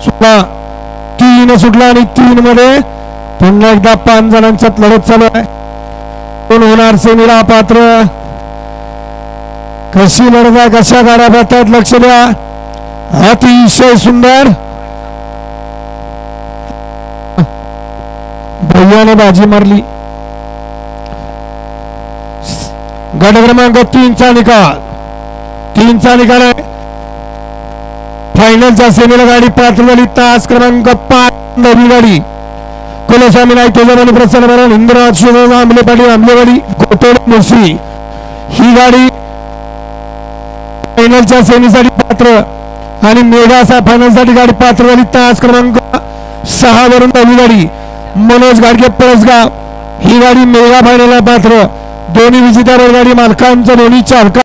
सुद्धा 3 सुटला आणि 3 मध्ये पुन्हा एकदा 5 जणांच्यात लढत चालू आहे. कोण होणार सेमीला पात्र, कशी लढत आहे, कशा गाड्या पडतात, लक्ष द्या. अतिशय सुंदर भैयाने बाजी मारली. गट क्रमांक 3 चा निकाल, 3 चा निकाल आहे. फायनलच्या सेमीला गाडी पात्र झाली. तास क्रमांक 5 नवी गाडी कुलस्वामी नाईक तेजमनी प्रसन्न बरोबर इंद्रनाथ शिवराज आंबले पाटील आंबलेवाडी कोटोड मुळशी ही गाडी फायनलच्या सेमीसाठी पात्र आणि मेगा फायनलसाठी गाडी पात्र झाली. तास क्रमांक 6 वरून नवी गाडी मनोज गाडगे पळसगाव ही गाडी मेगा फायनलला पात्र. दोन्ही विजेत्या गाडी मालकांचं दोन्ही चालका